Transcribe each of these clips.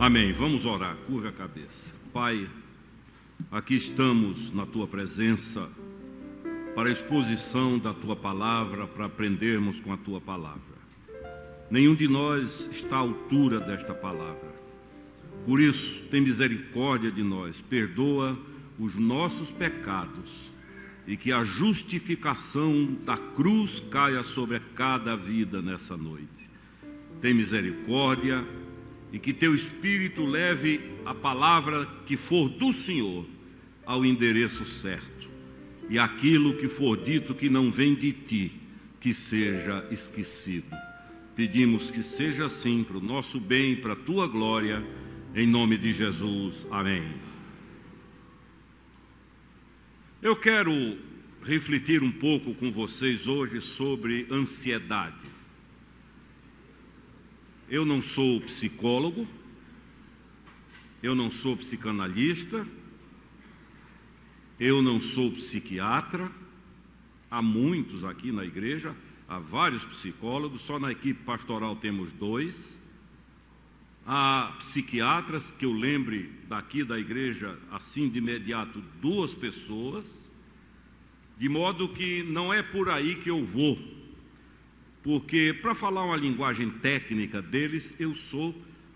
Amém. Vamos orar. Curva a cabeça. Pai, aqui estamos na Tua presença para a exposição da Tua palavra, para aprendermos com a Tua palavra. Nenhum de nós está à altura desta palavra. Por isso, tem misericórdia de nós, perdoa os nossos pecados e que a justificação da cruz caia sobre cada vida nessa noite. Tem misericórdia e que Teu Espírito leve a palavra que for do Senhor ao endereço certo. E aquilo que for dito que não vem de Ti, que seja esquecido. Pedimos que seja assim para o nosso bem, para a Tua glória, em nome de Jesus. Amém. Eu quero refletir um pouco com vocês hoje sobre ansiedade. Eu não sou psicólogo, eu não sou psicanalista, eu não sou psiquiatra. Há muitos aqui na igreja, há vários psicólogos, só na equipe pastoral temos 2. Há psiquiatras, que eu lembre daqui da igreja, assim de imediato, 2 pessoas, de modo que não é por aí que eu vou. Porque, para falar uma linguagem técnica deles,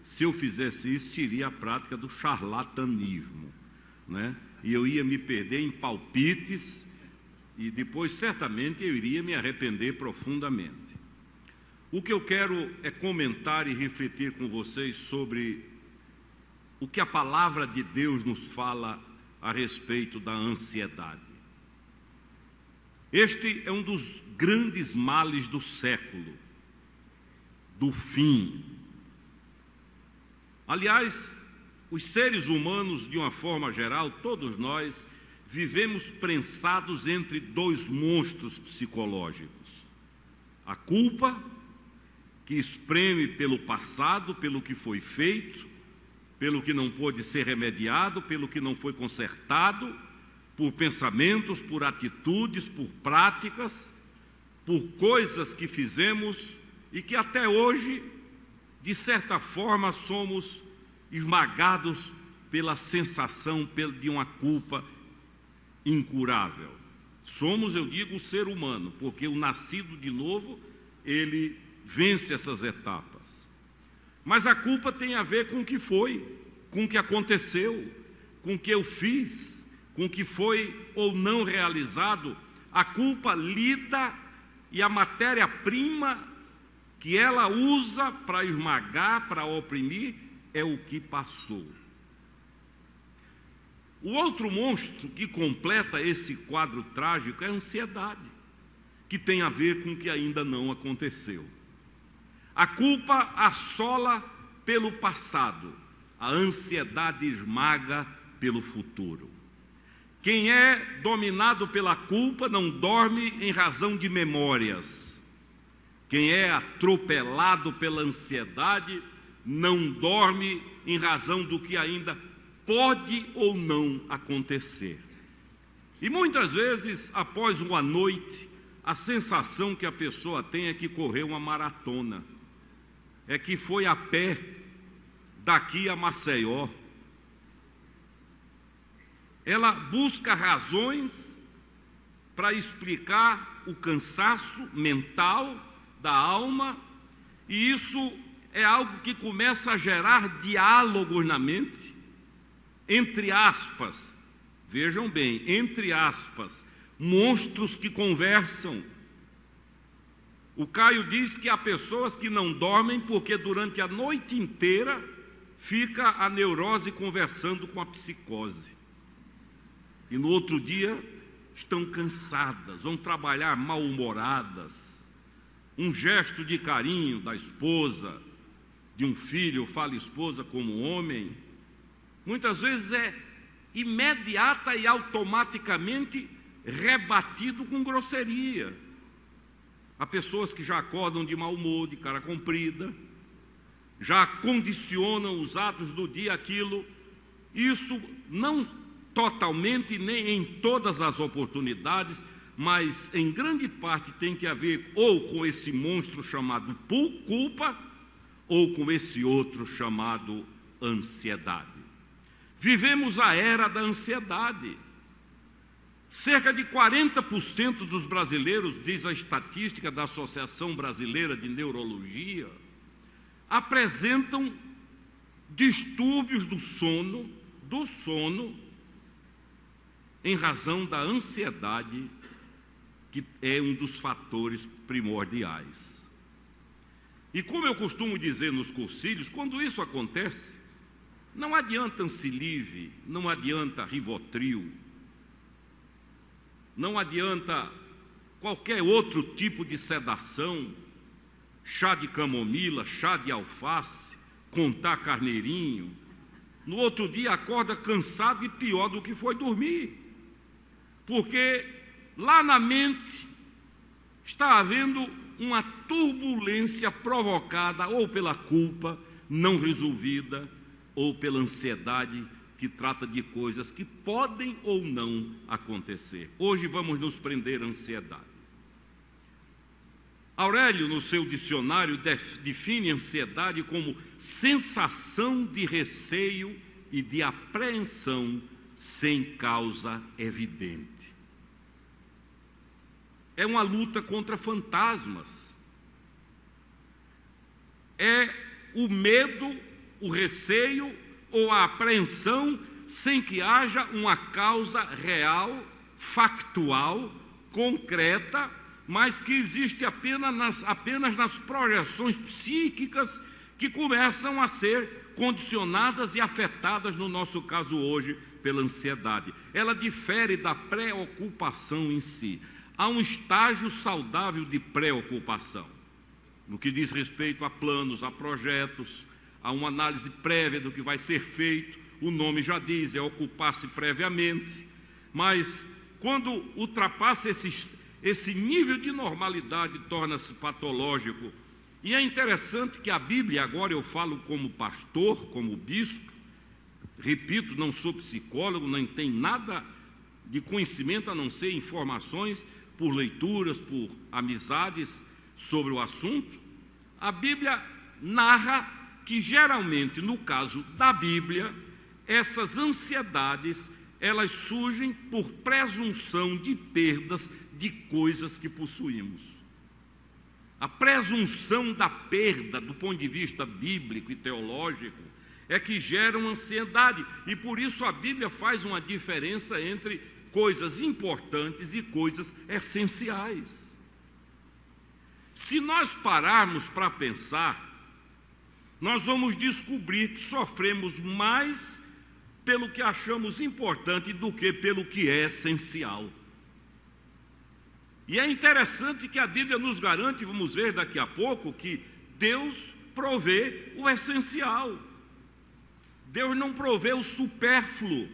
se eu fizesse isso, seria a prática do charlatanismo, né? E eu ia me perder em palpites e depois, certamente, eu iria me arrepender profundamente. O que eu quero é comentar e refletir com vocês sobre o que a palavra de Deus nos fala a respeito da ansiedade. Este é um dos grandes males do século, do fim. Aliás, os seres humanos, de uma forma geral, todos nós, vivemos prensados entre 2 monstros psicológicos. A culpa, que espreme pelo passado, pelo que foi feito, pelo que não pôde ser remediado, pelo que não foi consertado, por pensamentos, por atitudes, por práticas, por coisas que fizemos e que até hoje, de certa forma, somos esmagados pela sensação de uma culpa incurável. Somos, eu digo, o ser humano, porque o nascido de novo, ele vence essas etapas. Mas a culpa tem a ver com o que foi, com o que aconteceu, com o que eu fiz, com o que foi ou não realizado. A culpa lida e a matéria-prima que ela usa para esmagar, para oprimir, é o que passou. O outro monstro que completa esse quadro trágico é a ansiedade, que tem a ver com o que ainda não aconteceu. A culpa assola pelo passado, a ansiedade esmaga pelo futuro. Quem é dominado pela culpa não dorme em razão de memórias. Quem é atropelado pela ansiedade não dorme em razão do que ainda pode ou não acontecer. E muitas vezes, após uma noite, a sensação que a pessoa tem é que correu uma maratona, é que foi a pé daqui a Maceió. Ela busca razões para explicar o cansaço mental da alma, e isso é algo que começa a gerar diálogos na mente, entre aspas, vejam bem, entre aspas, monstros que conversam. O Caio diz que há pessoas que não dormem porque durante a noite inteira fica a neurose conversando com a psicose. E no outro dia estão cansadas, vão trabalhar mal-humoradas. Um gesto de carinho da esposa, de um filho, fala esposa como homem, muitas vezes é imediata e automaticamente rebatido com grosseria. Há pessoas que já acordam de mau humor, de cara comprida, já condicionam os atos do dia aquilo. Isso não totalmente, nem em todas as oportunidades, mas em grande parte tem que haver ou com esse monstro chamado culpa, ou com esse outro chamado ansiedade. Vivemos a era da ansiedade. Cerca de 40% dos brasileiros, diz a estatística da Associação Brasileira de Neurologia, apresentam distúrbios do sono, em razão da ansiedade, que é um dos fatores primordiais. E como eu costumo dizer nos cursilhos, quando isso acontece, não adianta Ancilive, não adianta Rivotril, não adianta qualquer outro tipo de sedação, chá de camomila, chá de alface, contar carneirinho. No outro dia acorda cansado e pior do que foi dormir. Porque lá na mente está havendo uma turbulência provocada ou pela culpa não resolvida ou pela ansiedade que trata de coisas que podem ou não acontecer. Hoje vamos nos prender à ansiedade. Aurélio, no seu dicionário, define ansiedade como sensação de receio e de apreensão sem causa evidente. É uma luta contra fantasmas. É o medo, o receio ou a apreensão sem que haja uma causa real, factual, concreta, mas que existe apenas nas projeções psíquicas que começam a ser condicionadas e afetadas, no nosso caso hoje, pela ansiedade. Ela difere da preocupação em si. Há um estágio saudável de preocupação, no que diz respeito a planos, a projetos, a uma análise prévia do que vai ser feito. O nome já diz, é ocupar-se previamente. Mas quando ultrapassa esse nível de normalidade, torna-se patológico. E é interessante que a Bíblia, agora eu falo como pastor, como bispo, repito, não sou psicólogo, nem tenho nada de conhecimento a não ser informações por leituras, por amizades sobre o assunto. A Bíblia narra que geralmente, no caso da Bíblia, essas ansiedades, elas surgem por presunção de perdas de coisas que possuímos. A presunção da perda, do ponto de vista bíblico e teológico, é que gera uma ansiedade, e por isso a Bíblia faz uma diferença entre coisas importantes e coisas essenciais. Se nós pararmos para pensar, nós vamos descobrir que sofremos mais pelo que achamos importante do que pelo que é essencial. E é interessante que a Bíblia nos garante, vamos ver daqui a pouco, que Deus provê o essencial. Deus não provê o supérfluo.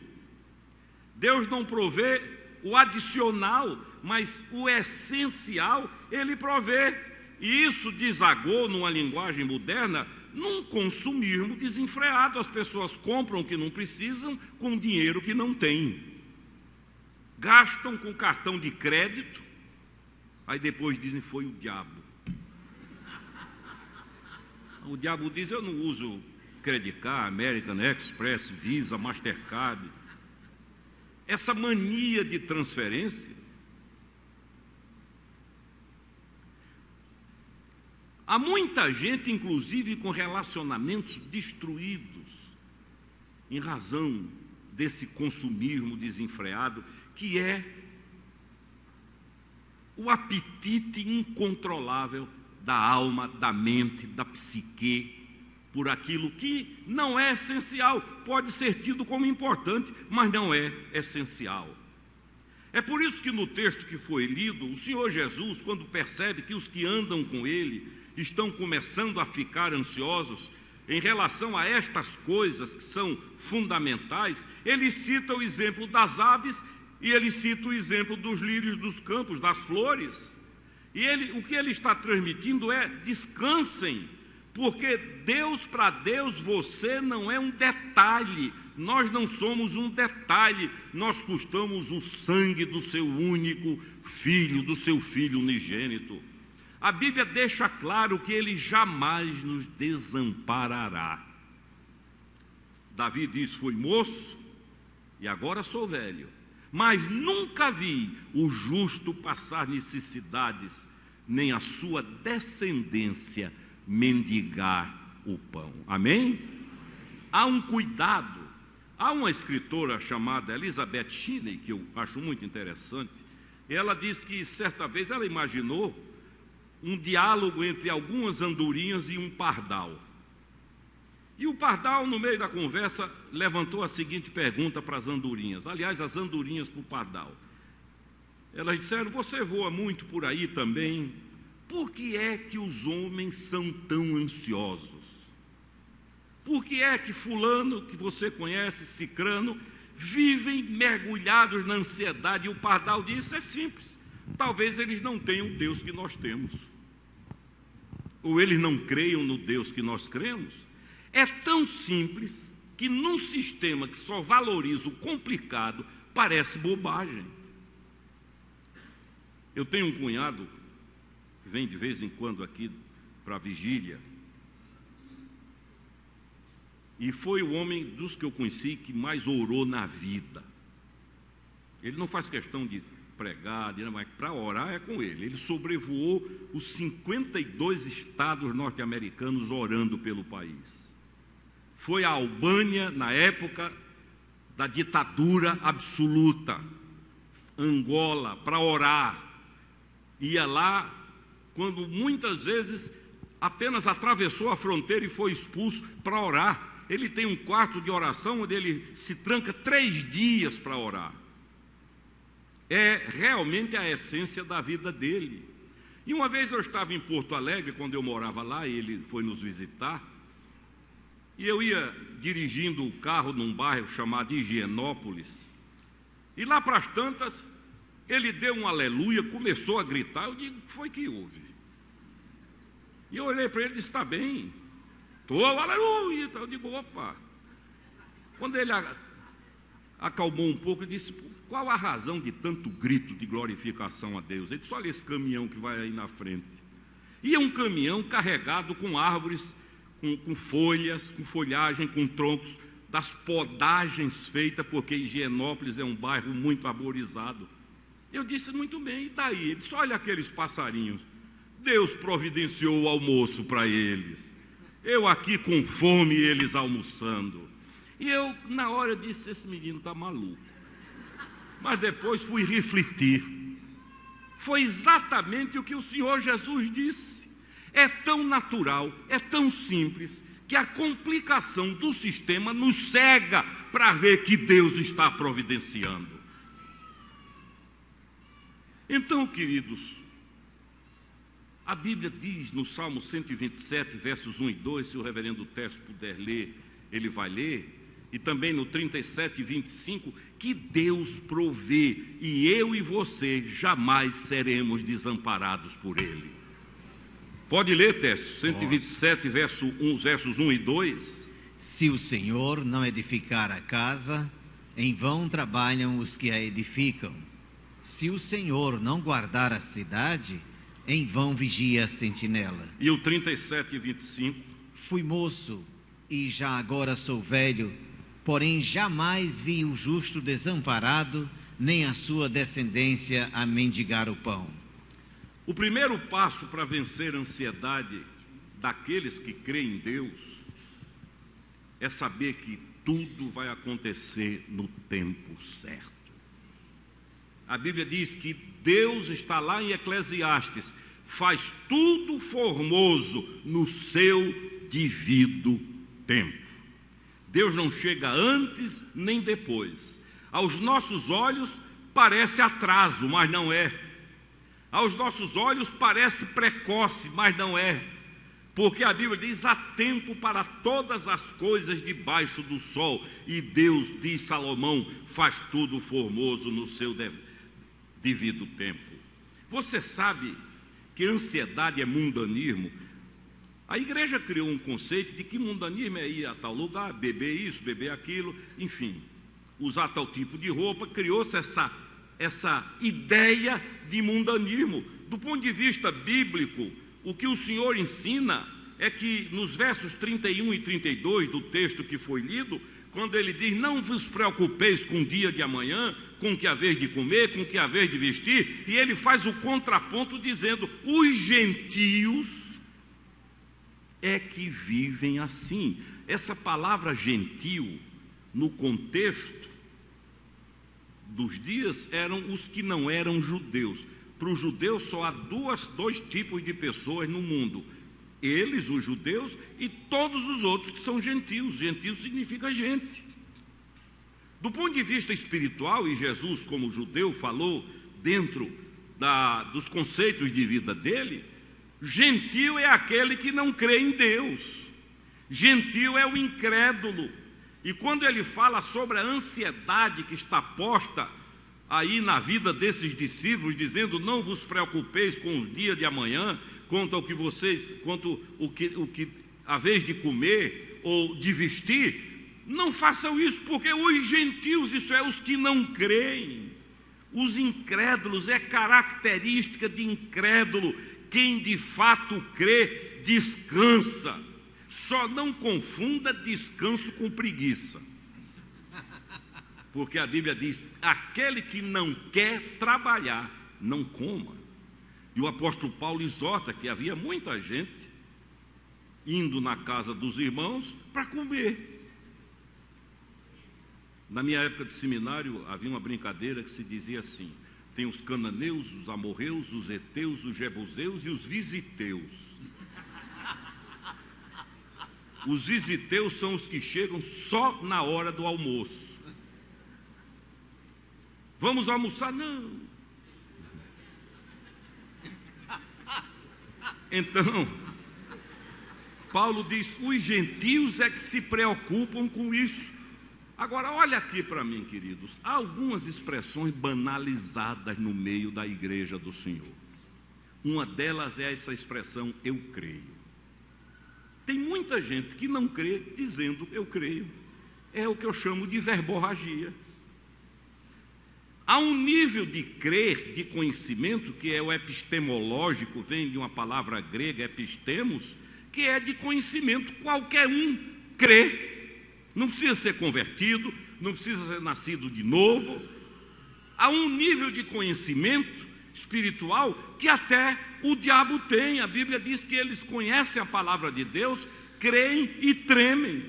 Deus não provê o adicional, mas o essencial Ele provê. E isso desagou, numa linguagem moderna, num consumismo desenfreado. As pessoas compram o que não precisam com dinheiro que não têm. Gastam com cartão de crédito, aí depois dizem foi o diabo. O diabo diz, eu não uso Credit Card, American Express, Visa, Mastercard. Essa mania de transferência. Há muita gente, inclusive, com relacionamentos destruídos, em razão desse consumismo desenfreado, que é o apetite incontrolável da alma, da mente, da psique, por aquilo que não é essencial. Pode ser tido como importante, mas não é essencial. É por isso que no texto que foi lido, o Senhor Jesus, quando percebe que os que andam com Ele estão começando a ficar ansiosos em relação a estas coisas que são fundamentais, Ele cita o exemplo das aves e Ele cita o exemplo dos lírios dos campos, das flores. E o que Ele está transmitindo é: descansem, porque para Deus você não é um detalhe, nós não somos um detalhe, nós custamos o sangue do seu único filho, do seu filho unigênito. A Bíblia deixa claro que Ele jamais nos desamparará. Davi diz: fui moço e agora sou velho, mas nunca vi o justo passar necessidades, nem a sua descendência mendigar o pão. Amém? Há um cuidado. Há uma escritora chamada Elizabeth Cheney, que eu acho muito interessante. Ela diz que certa vez ela imaginou um diálogo entre algumas andorinhas e um pardal. E o pardal, no meio da conversa, levantou a seguinte pergunta para as andorinhas. Aliás, as andorinhas para o pardal. Elas disseram: você voa muito por aí também. Por que é que os homens são tão ansiosos? Por que é que fulano, que você conhece, cicrano, vivem mergulhados na ansiedade? E o pardal disse: é simples. Talvez eles não tenham o Deus que nós temos. Ou eles não creiam no Deus que nós cremos. É tão simples que num sistema que só valoriza o complicado, parece bobagem. Eu tenho um cunhado que vem de vez em quando aqui para a vigília, e foi o homem dos que eu conheci que mais orou na vida. Ele não faz questão de pregar, mas para orar é com ele. Ele sobrevoou os 52 estados norte-americanos orando pelo país. Foi à Albânia na época da ditadura absoluta, Angola, para orar. Ia lá quando muitas vezes apenas atravessou a fronteira e foi expulso para orar. Ele tem um quarto de oração onde ele se tranca 3 dias para orar. É realmente a essência da vida dele. E uma vez eu estava em Porto Alegre, quando eu morava lá, e ele foi nos visitar, e eu ia dirigindo o carro num bairro chamado Higienópolis, e lá para as tantas, ele deu um aleluia, começou a gritar. Eu digo: foi que houve? E eu olhei para ele e disse: está bem, estou, aleluia. Eu digo: opa. Quando ele acalmou um pouco, eu disse: qual a razão de tanto grito de glorificação a Deus? Ele disse: olha esse caminhão que vai aí na frente. E é um caminhão carregado com árvores, com folhas, com folhagem, com troncos, das podagens feitas, porque Higienópolis é um bairro muito arborizado. Eu disse: muito bem, e daí? Ele disse: olha aqueles passarinhos, Deus providenciou o almoço para eles. Eu aqui com fome e eles almoçando. E eu, na hora, disse: esse menino está maluco. Mas depois fui refletir. Foi exatamente o que o Senhor Jesus disse. É tão natural, é tão simples, que a complicação do sistema nos cega para ver que Deus está providenciando. Então, queridos, a Bíblia diz no Salmo 127, versos 1 e 2, se o reverendo Tércio puder ler, ele vai ler, e também no 37 e 25, que Deus provê, e eu e você jamais seremos desamparados por Ele. Pode ler, Tércio, 127, versos 1 e 2. Se o Senhor não edificar a casa, em vão trabalham os que a edificam. Se o Senhor não guardar a cidade, em vão vigia a sentinela. E o 37 e 25. Fui moço e já agora sou velho, porém jamais vi o justo desamparado, nem a sua descendência a mendigar o pão. O primeiro passo para vencer a ansiedade daqueles que creem em Deus é saber que tudo vai acontecer no tempo certo. A Bíblia diz que Deus está lá em Eclesiastes, faz tudo formoso no seu devido tempo. Deus não chega antes nem depois. Aos nossos olhos parece atraso, mas não é. Aos nossos olhos parece precoce, mas não é. Porque a Bíblia diz: há tempo para todas as coisas debaixo do sol. E Deus, diz Salomão, faz tudo formoso no seu devido tempo. Você sabe que ansiedade é mundanismo? A igreja criou um conceito de que mundanismo é ir a tal lugar, beber isso, beber aquilo, enfim, usar tal tipo de roupa. Criou-se essa ideia de mundanismo. Do ponto de vista bíblico, o que o Senhor ensina é que nos versos 31 e 32 do texto que foi lido, quando ele diz: não vos preocupeis com o dia de amanhã, com o que haver de comer, com o que haver de vestir, e ele faz o contraponto dizendo: os gentios é que vivem assim. Essa palavra gentil, no contexto dos dias, eram os que não eram judeus. Para os judeus só há dois tipos de pessoas no mundo: eles, os judeus, e todos os outros que são gentios. Gentio significa gente. Do ponto de vista espiritual, e Jesus, como judeu, falou dentro dos conceitos de vida dele, gentio é aquele que não crê em Deus. Gentio é o incrédulo. E quando ele fala sobre a ansiedade que está posta aí na vida desses discípulos, dizendo: não vos preocupeis com o dia de amanhã, quanto o que a vez de comer ou de vestir, não façam isso, porque os gentios, isso é, os que não creem, os incrédulos, é característica de incrédulo. Quem de fato crê, descansa. Só não confunda descanso com preguiça, porque a Bíblia diz: aquele que não quer trabalhar, não coma. E o apóstolo Paulo exorta que havia muita gente indo na casa dos irmãos para comer. Na minha época de seminário, havia uma brincadeira que se dizia assim: tem os cananeus, os amorreus, os heteus, os jebuseus e os visiteus. Os visiteus são os que chegam só na hora do almoço. Vamos almoçar? Não. Então, Paulo diz: os gentios é que se preocupam com isso. Agora, olha aqui para mim, queridos. Há algumas expressões banalizadas no meio da igreja do Senhor. Uma delas é essa expressão: eu creio. Tem muita gente que não crê dizendo eu creio. É o que eu chamo de verborragia. Há um nível de crer, de conhecimento, que é o epistemológico, vem de uma palavra grega, epistemos, que é de conhecimento. Qualquer um crê. Não precisa ser convertido, não precisa ser nascido de novo. Há um nível de conhecimento espiritual que até o diabo tem. A Bíblia diz que eles conhecem a palavra de Deus, creem e tremem.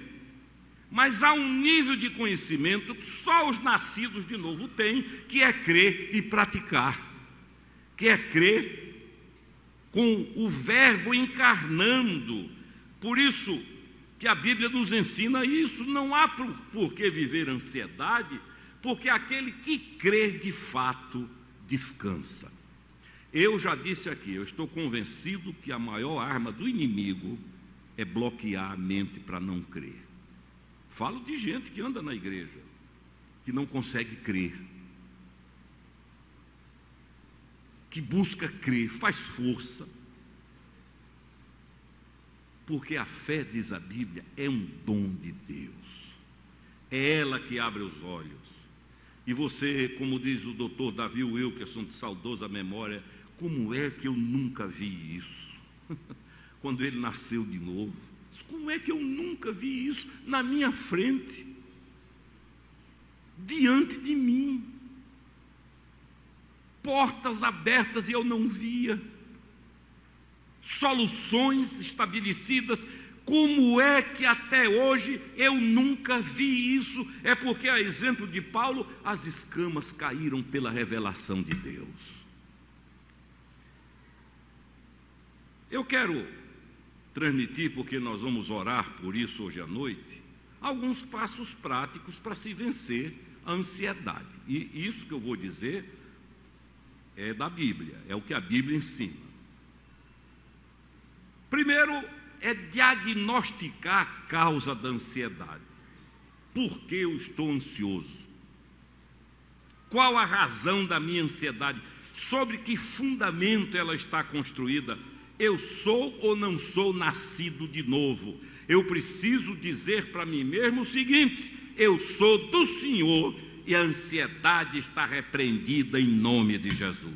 Mas há um nível de conhecimento que só os nascidos de novo têm, que é crer e praticar, que é crer com o verbo encarnando. Por isso que a Bíblia nos ensina isso. Não há por que viver ansiedade, porque aquele que crê de fato descansa. Eu já disse aqui, eu estou convencido que a maior arma do inimigo é bloquear a mente para não crer. Falo de gente que anda na igreja, que não consegue crer, que busca crer, faz força. Porque a fé, diz a Bíblia, é um dom de Deus. É ela que abre os olhos. E você, como diz o doutor Davi Wilkerson, de saudosa memória, como é que eu nunca vi isso? Quando ele nasceu de novo. Como é que eu nunca vi isso na minha frente? Diante de mim. Portas abertas e eu não via. Soluções estabelecidas. Como é que até hoje eu nunca vi isso? É porque, a exemplo de Paulo, as escamas caíram pela revelação de Deus. Eu quero transmitir, porque nós vamos orar por isso hoje à noite, alguns passos práticos para se vencer a ansiedade. E isso que eu vou dizer é da Bíblia, é o que a Bíblia ensina. Primeiro, é diagnosticar a causa da ansiedade. Por que eu estou ansioso? Qual a razão da minha ansiedade? Sobre que fundamento ela está construída? Eu sou ou não sou nascido de novo? Eu preciso dizer para mim mesmo o seguinte: eu sou do Senhor e a ansiedade está repreendida em nome de Jesus.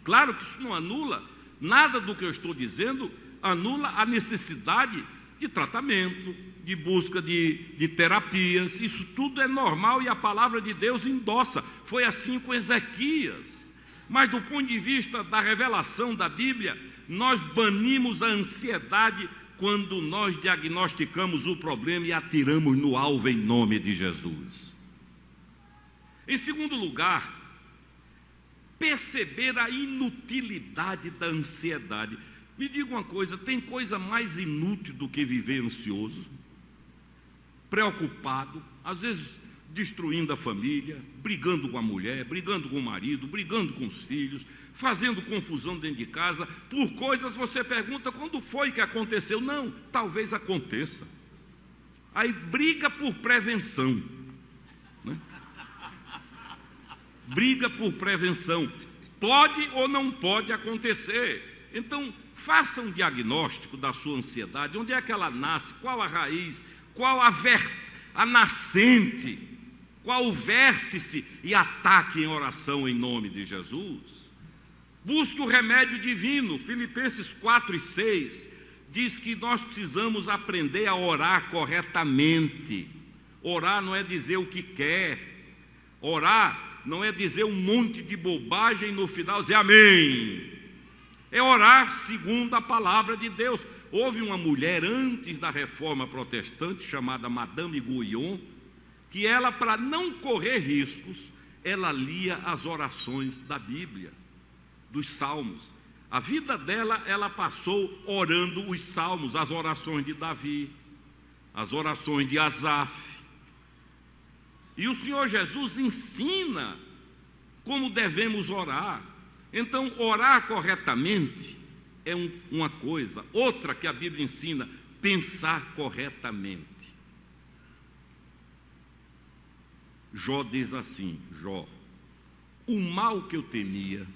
Claro que isso não anula nada do que eu estou dizendo, anula a necessidade de tratamento, de busca de terapias. Isso tudo é normal e a palavra de Deus endossa. Foi assim com Ezequias. Mas do ponto de vista da revelação da Bíblia, nós banimos a ansiedade quando nós diagnosticamos o problema e atiramos no alvo em nome de Jesus. Em segundo lugar, perceber a inutilidade da ansiedade. Me diga uma coisa, tem coisa mais inútil do que viver ansioso, preocupado, às vezes destruindo a família, brigando com a mulher, brigando com o marido, brigando com os filhos, fazendo confusão dentro de casa, por coisas você pergunta, quando foi que aconteceu? Não, talvez aconteça. Aí briga por prevenção, né? Briga por prevenção, pode ou não pode acontecer. Então, faça um diagnóstico da sua ansiedade, onde é que ela nasce, qual a raiz, qual a nascente, qual o vértice, e ataque em oração em nome de Jesus. Busque o remédio divino. Filipenses 4:6 diz que nós precisamos aprender a orar corretamente. Orar não é dizer o que quer, orar não é dizer um monte de bobagem e no final dizer amém. É orar segundo a palavra de Deus. Houve uma mulher antes da reforma protestante, chamada Madame Guyon, que ela, para não correr riscos, ela lia as orações da Bíblia, dos salmos. A vida dela, ela passou orando os salmos, as orações de Davi, as orações de Asaf. E o Senhor Jesus ensina como devemos orar. Então, orar corretamente é uma coisa. Outra que a Bíblia ensina, pensar corretamente. Jó diz assim, Jó, o mal que eu temia,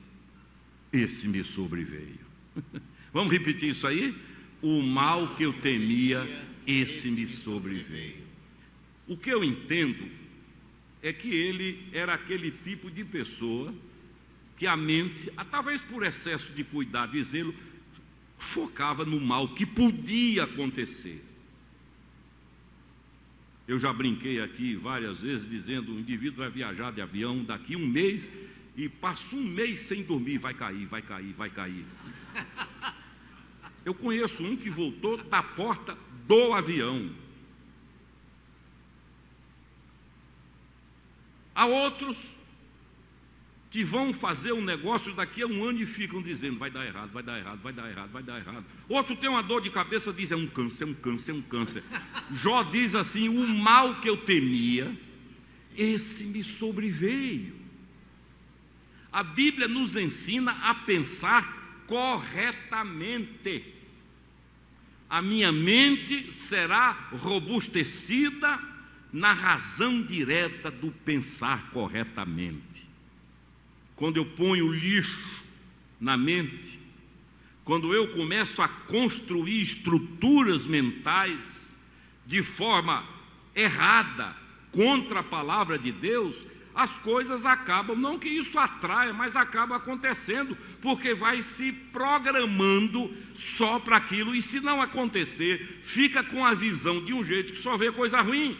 esse me sobreveio. Vamos repetir isso aí? O mal que eu temia, esse me sobreveio. O que eu entendo é que ele era aquele tipo de pessoa que a mente, talvez por excesso de cuidado e zelo, focava no mal que podia acontecer. Eu já brinquei aqui várias vezes dizendo, o indivíduo vai viajar de avião daqui um mês e passa um mês sem dormir, vai cair, vai cair, vai cair. Eu conheço um que voltou da porta do avião. Há outros que vão fazer um negócio daqui a um ano e ficam dizendo, vai dar errado, vai dar errado, vai dar errado, vai dar errado. Outro tem uma dor de cabeça, diz, é um câncer, é um câncer, é um câncer. Jó diz assim, o mal que eu temia, esse me sobreveio. A Bíblia nos ensina a pensar corretamente. A minha mente será robustecida na razão direta do pensar corretamente. Quando eu ponho lixo na mente, quando eu começo a construir estruturas mentais de forma errada, contra a palavra de Deus, as coisas acabam, não que isso atraia, mas acaba acontecendo, porque vai se programando só para aquilo, e se não acontecer, fica com a visão de um jeito que só vê coisa ruim.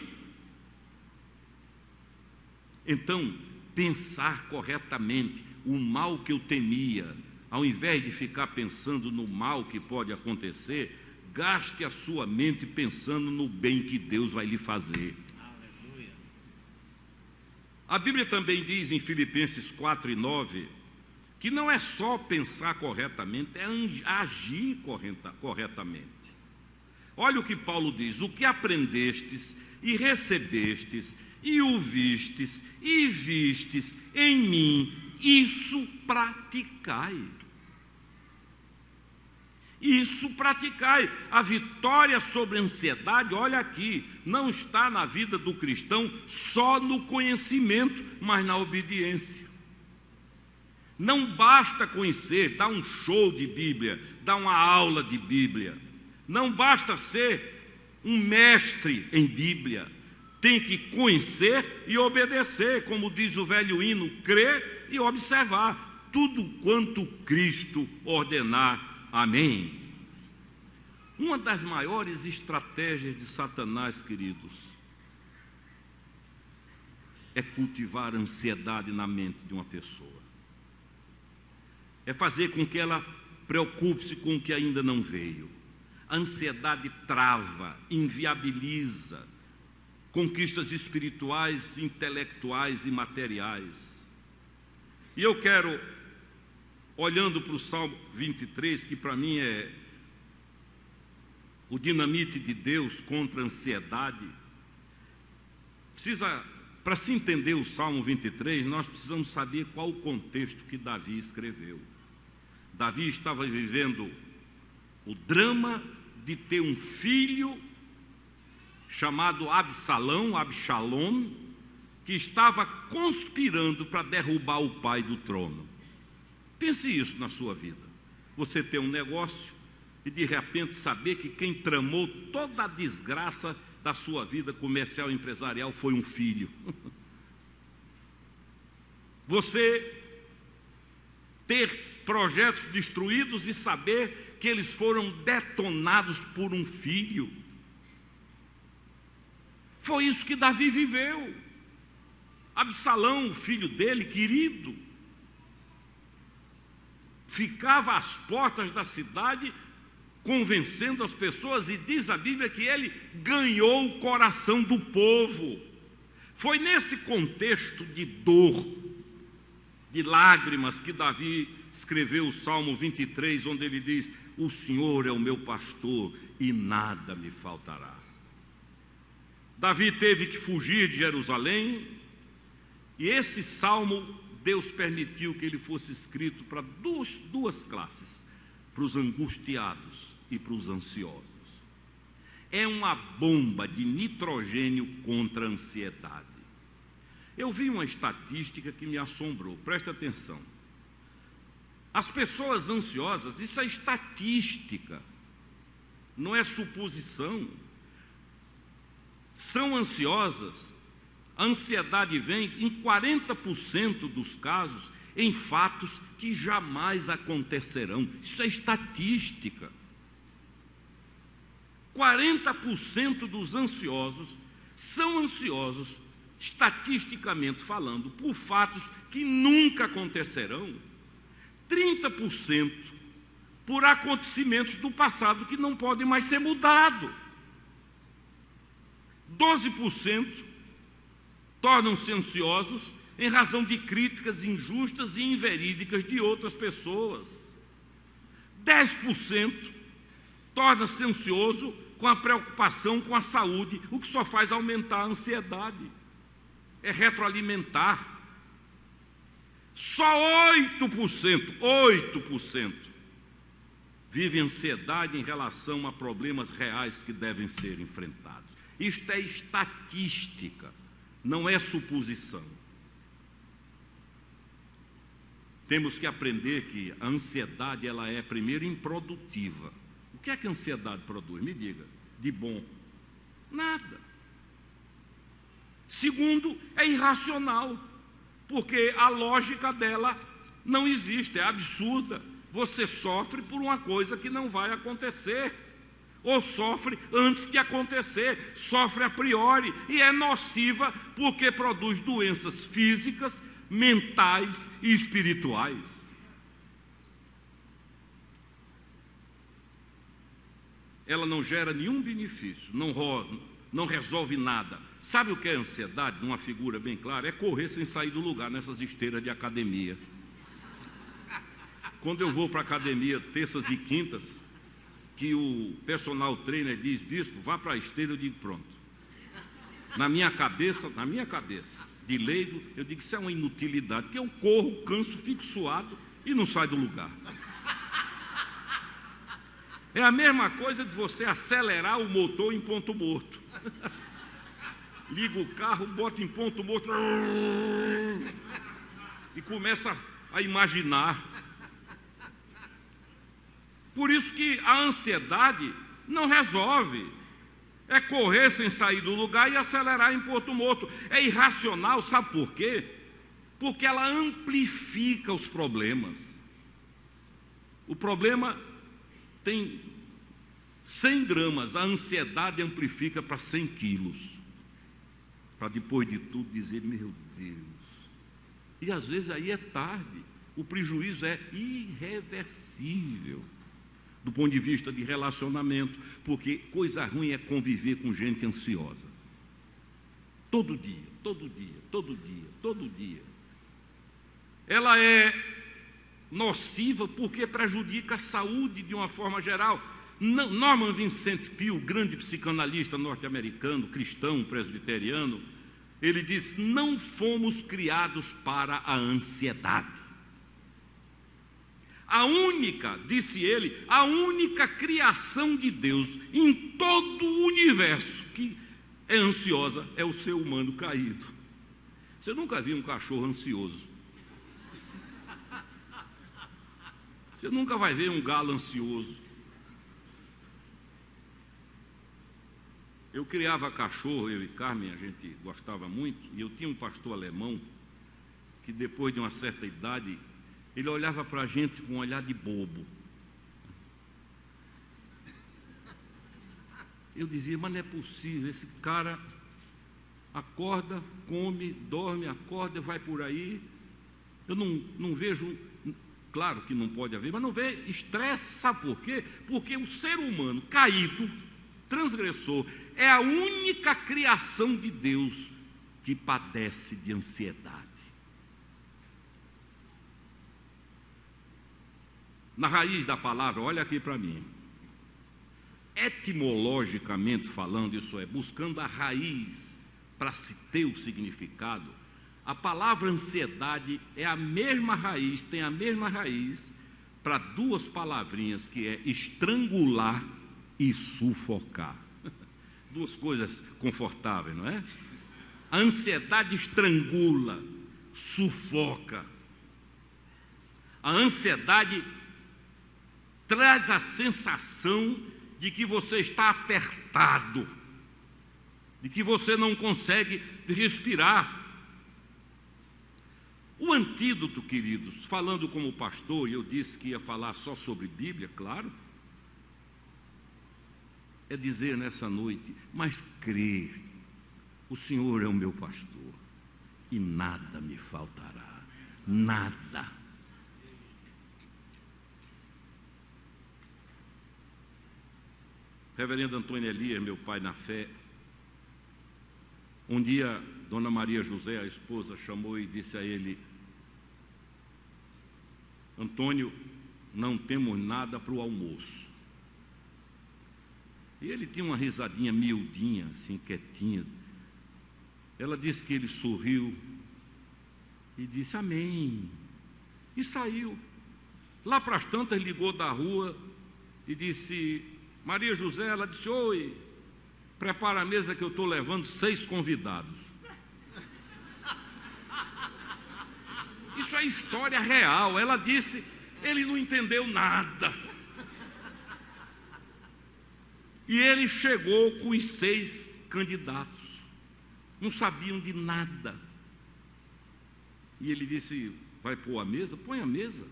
Então, pensar corretamente, o mal que eu temia, ao invés de ficar pensando no mal que pode acontecer, gaste a sua mente pensando no bem que Deus vai lhe fazer. Aleluia. A Bíblia também diz em Filipenses 4:9, que não é só pensar corretamente, é agir corretamente. Olha o que Paulo diz, o que aprendestes e recebestes e ouvistes e vistes em mim, isso praticai. Isso praticai. A vitória sobre a ansiedade, olha aqui, não está na vida do cristão só no conhecimento, mas na obediência. Não basta conhecer, dar um show de Bíblia, dar uma aula de Bíblia. Não basta ser um mestre em Bíblia. Tem que conhecer e obedecer, como diz o velho hino, crer e observar tudo quanto Cristo ordenar. Amém. Uma das maiores estratégias de Satanás, queridos, é cultivar ansiedade na mente de uma pessoa. É fazer com que ela preocupe-se com o que ainda não veio. A ansiedade trava, inviabiliza conquistas espirituais, intelectuais e materiais. E eu quero, olhando para o Salmo 23, que para mim é o dinamite de Deus contra a ansiedade, para se entender o Salmo 23, nós precisamos saber qual o contexto que Davi escreveu. Davi estava vivendo o drama de ter um filho chamado Absalom, que estava conspirando para derrubar o pai do trono. Pense isso na sua vida. Você tem um negócio e de repente saber que quem tramou toda a desgraça da sua vida comercial e empresarial foi um filho. Você ter projetos destruídos e saber que eles foram detonados por um filho. Foi isso que Davi viveu. Absalão, o filho dele, querido, ficava às portas da cidade convencendo as pessoas, e diz a Bíblia que ele ganhou o coração do povo. Foi nesse contexto de dor, de lágrimas, que Davi escreveu o Salmo 23, onde ele diz: o Senhor é o meu pastor e nada me faltará. Davi teve que fugir de Jerusalém, e esse salmo Deus permitiu que ele fosse escrito para duas classes, para os angustiados e para os ansiosos. É uma bomba de nitrogênio contra a ansiedade. Eu vi uma estatística que me assombrou, presta atenção. As pessoas ansiosas, isso é estatística, não é suposição, são ansiosas. A ansiedade vem, em 40% dos casos, em fatos que jamais acontecerão. Isso é estatística. 40% dos ansiosos são ansiosos, estatisticamente falando, por fatos que nunca acontecerão. 30% por acontecimentos do passado que não podem mais ser mudados. 12% tornam-se ansiosos em razão de críticas injustas e inverídicas de outras pessoas. 10% torna-se ansioso com a preocupação com a saúde, o que só faz aumentar a ansiedade. É retroalimentar. Só 8% vive ansiedade em relação a problemas reais que devem ser enfrentados. Isto é estatística, não é suposição. Temos que aprender que a ansiedade, ela é, primeiro, improdutiva. O que é que a ansiedade produz? Me diga, de bom? Nada. Segundo, é irracional, porque a lógica dela não existe, é absurda. Você sofre por uma coisa que não vai acontecer, ou sofre antes de acontecer, sofre a priori, e é nociva porque produz doenças físicas, mentais e espirituais. Ela não gera nenhum benefício, não resolve nada. Sabe o que é ansiedade? Uma figura bem clara, é correr sem sair do lugar nessas esteiras de academia. Quando eu vou para a academia terças e quintas, que o personal trainer diz: bispo, vá para a esteira, eu digo: pronto. Na minha cabeça, de leigo, eu digo: isso é uma inutilidade, porque eu corro, canso, fico suado e não saio do lugar. É a mesma coisa de você acelerar o motor em ponto morto. Liga o carro, bota em ponto morto e começa a imaginar. Por isso que a ansiedade não resolve. É correr sem sair do lugar e acelerar em ponto morto. É irracional, sabe por quê? Porque ela amplifica os problemas. O problema tem 100 gramas, a ansiedade amplifica para 100 quilos. Para depois de tudo dizer, meu Deus. E às vezes aí é tarde. O prejuízo é irreversível do ponto de vista de relacionamento, porque coisa ruim é conviver com gente ansiosa. Todo dia, todo dia, todo dia, todo dia. Ela é nociva porque prejudica a saúde de uma forma geral. Norman Vincent Peale, grande psicanalista norte-americano, cristão, presbiteriano, ele diz: não fomos criados para a ansiedade. Disse ele, a única criação de Deus em todo o universo que é ansiosa é o ser humano caído. Você nunca viu um cachorro ansioso. Você nunca vai ver um galo ansioso. Eu criava cachorro, eu e Carmen, a gente gostava muito, e eu tinha um pastor alemão que depois de uma certa idade, ele olhava para a gente com um olhar de bobo. Eu dizia, mas não é possível, esse cara acorda, come, dorme, acorda, vai por aí. Eu não vejo, claro que não pode haver, mas não vê estresse, sabe por quê? Porque o ser humano caído, transgressor, é a única criação de Deus que padece de ansiedade. Na raiz da palavra, olha aqui para mim, etimologicamente falando, isso é, buscando a raiz para se ter o significado, a palavra ansiedade é a mesma raiz, tem a mesma raiz para duas palavrinhas, que é estrangular e sufocar. Duas coisas confortáveis, não é? A ansiedade estrangula, sufoca. A ansiedade traz a sensação de que você está apertado, de que você não consegue respirar. O antídoto, queridos, falando como pastor, e eu disse que ia falar só sobre Bíblia, claro, é dizer nessa noite, mas crer, o Senhor é o meu pastor, e nada me faltará, nada. Reverendo Antônio Elias, meu pai na fé, um dia, Dona Maria José, a esposa, chamou e disse a ele: Antônio, não temos nada para o almoço. E ele tinha uma risadinha miudinha, assim, quietinha. Ela disse que ele sorriu e disse amém. E saiu. Lá para as tantas, ligou da rua e disse: Maria José, ela disse: oi, prepara a mesa que eu estou levando 6 convidados. Isso é história real. Ela disse, ele não entendeu nada. E ele chegou com os 6 candidatos. Não sabiam de nada. E ele disse, vai pôr a mesa? Põe a mesa.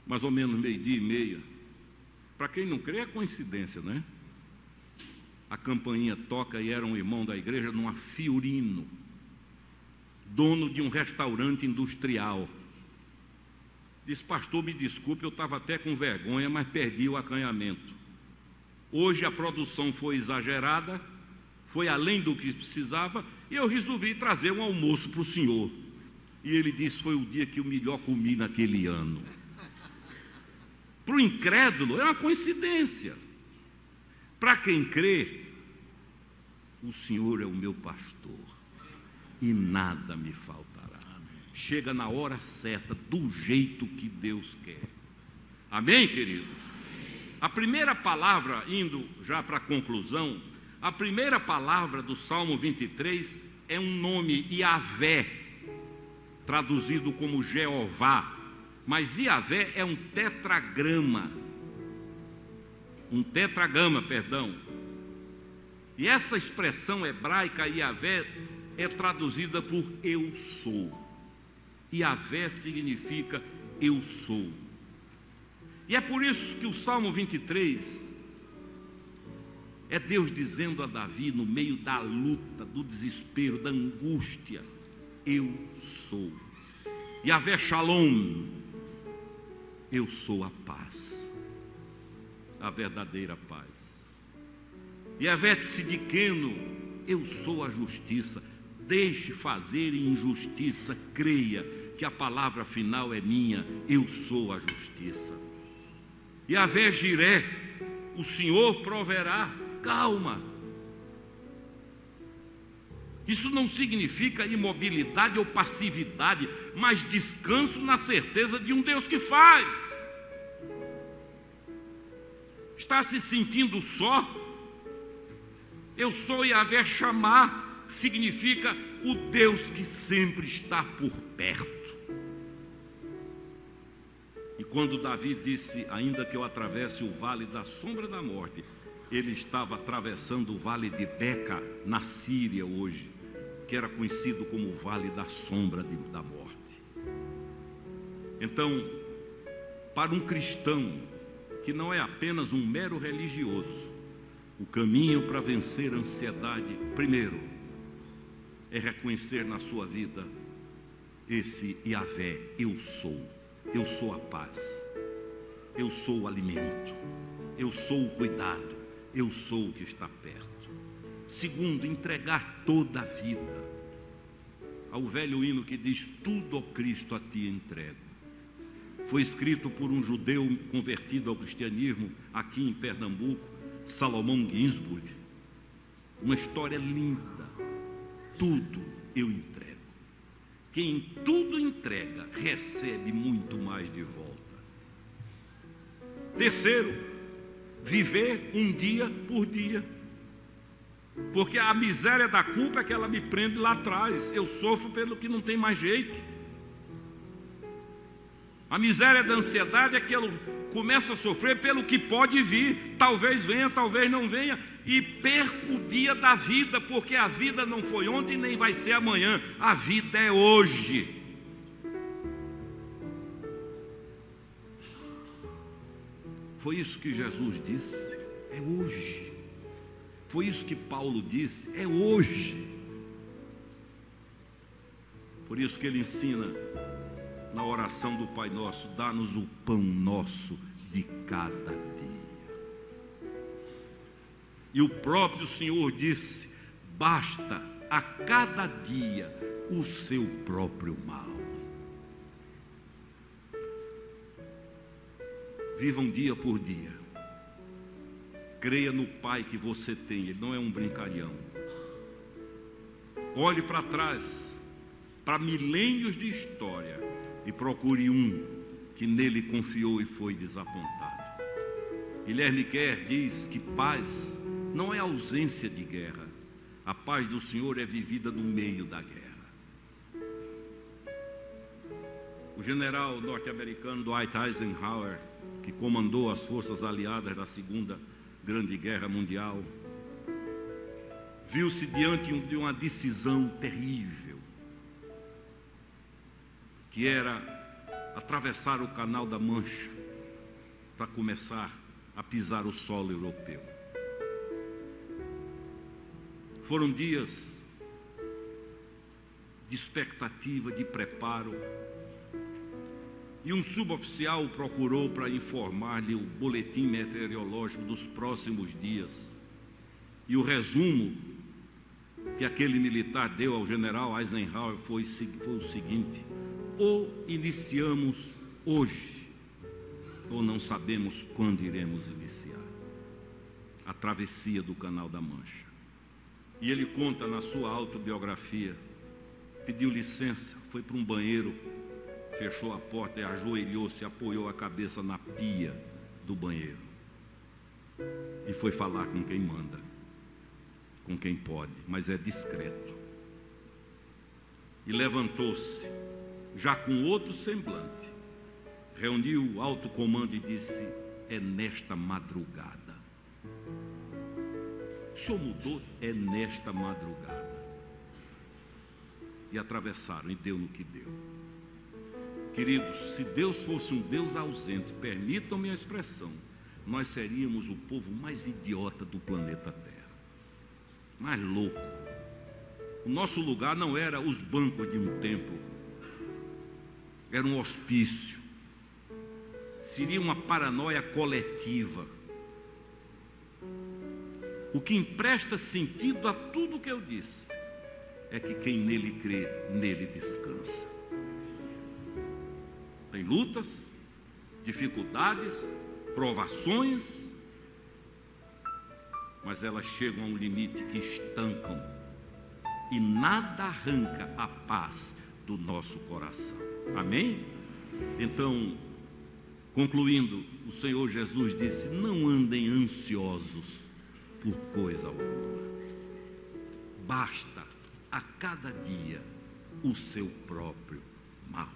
Mais ou menos 12:30. Para quem não crê, é coincidência, né? A campainha toca e era um irmão da igreja numa Fiorino, dono de um restaurante industrial. Disse, pastor, me desculpe, eu estava até com vergonha, mas perdi o acanhamento. Hoje a produção foi exagerada, foi além do que precisava, e eu resolvi trazer um almoço para o senhor. E ele disse, foi o dia que eu melhor comi naquele ano. Para o incrédulo é uma coincidência. Para quem crê, o Senhor é o meu pastor e nada me faltará. Chega na hora certa, do jeito que Deus quer. Amém, queridos? A primeira palavra, indo já para a conclusão, a primeira palavra do Salmo 23 é um nome, Iavé, traduzido como Jeová. Mas Iavé é um tetragrama. E essa expressão hebraica, Iavé, é traduzida por eu sou. Iavé significa eu sou. E é por isso que o Salmo 23 é Deus dizendo a Davi, no meio da luta, do desespero, da angústia: eu sou. Yahvé Shalom, eu sou a paz, a verdadeira paz. Yahvé Tzidkenu, eu sou a justiça. Deixe fazer injustiça, creia que a palavra final é minha: eu sou a justiça. Yahvé Jiré, o Senhor proverá. Calma. Isso não significa imobilidade ou passividade, mas descanso na certeza de um Deus que faz. Está se sentindo só? Eu sou Yahvé Shammah, que significa o Deus que sempre está por perto. E quando Davi disse: ainda que eu atravesse o vale da sombra da morte, ele estava atravessando o vale de Beca, na Síria hoje, que era conhecido como o vale da sombra da morte. Então, para um cristão que não é apenas um mero religioso, o caminho para vencer a ansiedade, primeiro, é reconhecer na sua vida esse Yahvé: eu sou a paz, eu sou o alimento, eu sou o cuidado, eu sou o que está perto. Segundo, entregar toda a vida. Há o velho hino que diz: tudo, ó Cristo, a ti entrego. Foi escrito por um judeu convertido ao cristianismo aqui em Pernambuco, Salomão Ginsburg. Uma história linda. Tudo eu entrego. Quem tudo entrega, recebe muito mais de volta. Terceiro, viver um dia por dia. Porque a miséria da culpa é que ela me prende lá atrás. Eu sofro pelo que não tem mais jeito. A miséria da ansiedade é que eu começo a sofrer pelo que pode vir. Talvez venha, talvez não venha. E perco o dia da vida, porque a vida não foi ontem nem vai ser amanhã. A vida é hoje. Foi isso que Jesus disse: é hoje. Foi isso que Paulo disse: é hoje. Por isso que ele ensina na oração do Pai Nosso: dá-nos o pão nosso de cada dia. E o próprio Senhor disse: basta a cada dia o seu próprio mal. Viva um dia por dia. Creia no Pai que você tem, Ele não é um brincalhão. Olhe para trás, para milênios de história, e procure um que nele confiou e foi desapontado. Guilherme Kerr diz que paz não é ausência de guerra. A paz do Senhor é vivida no meio da guerra. O general norte-americano Dwight Eisenhower, que comandou as forças aliadas da Segunda Grande Guerra Mundial, viu-se diante de uma decisão terrível, que era atravessar o Canal da Mancha para começar a pisar o solo europeu. Foram dias de expectativa, de preparo, e um suboficial o procurou para informar-lhe o boletim meteorológico dos próximos dias. E o resumo que aquele militar deu ao general Eisenhower foi o seguinte: ou iniciamos hoje, ou não sabemos quando iremos iniciar a travessia do Canal da Mancha. E ele conta na sua autobiografia: pediu licença, foi para um banheiro, fechou a porta e ajoelhou-se, apoiou a cabeça na pia do banheiro e foi falar com quem manda, com quem pode, mas é discreto. E levantou-se, já com outro semblante, reuniu o alto comando e disse: é nesta madrugada. O senhor mudou? É nesta madrugada. E atravessaram, e deu no que deu. Queridos, se Deus fosse um Deus ausente, permitam-me a expressão, nós seríamos o povo mais idiota do planeta Terra, mais louco. O nosso lugar não era os bancos de um templo, era um hospício. Seria uma paranoia coletiva. O que empresta sentido a tudo que eu disse é que quem nele crê, nele descansa. Tem lutas, dificuldades, provações, mas elas chegam a um limite que estancam e nada arranca a paz do nosso coração. Amém? Então, concluindo, o Senhor Jesus disse: não andem ansiosos por coisa alguma. Basta a cada dia o seu próprio mal.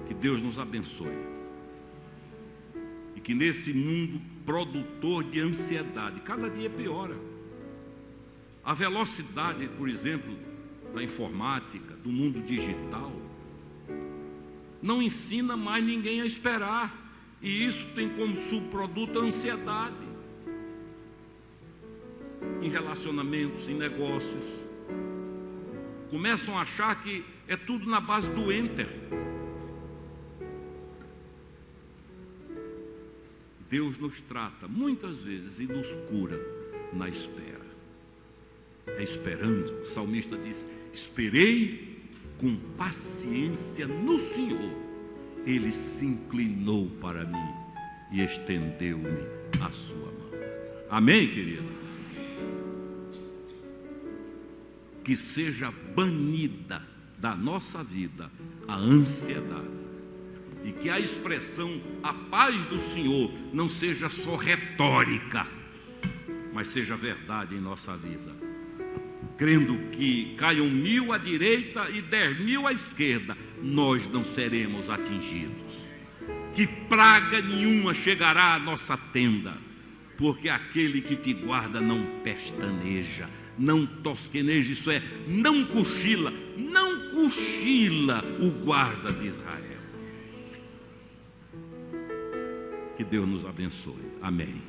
Que Deus nos abençoe. E que nesse mundo produtor de ansiedade, cada dia piora. A velocidade, por exemplo, da informática, do mundo digital, não ensina mais ninguém a esperar. E isso tem como subproduto a ansiedade. Em relacionamentos, em negócios. Começam a achar que é tudo na base do enter. Deus nos trata muitas vezes e nos cura na espera. É esperando. O salmista diz: esperei com paciência no Senhor. Ele se inclinou para mim e estendeu-me a sua mão. Amém, querido? Que seja banida da nossa vida a ansiedade. E que a expressão a paz do Senhor não seja só retórica, mas seja verdade em nossa vida. Crendo que caiam 1000 à direita e 10.000 à esquerda, nós não seremos atingidos. Que praga nenhuma chegará à nossa tenda, porque aquele que te guarda não pestaneja, não tosqueneja, isso é, não cochila o guarda de Israel. Que Deus nos abençoe. Amém.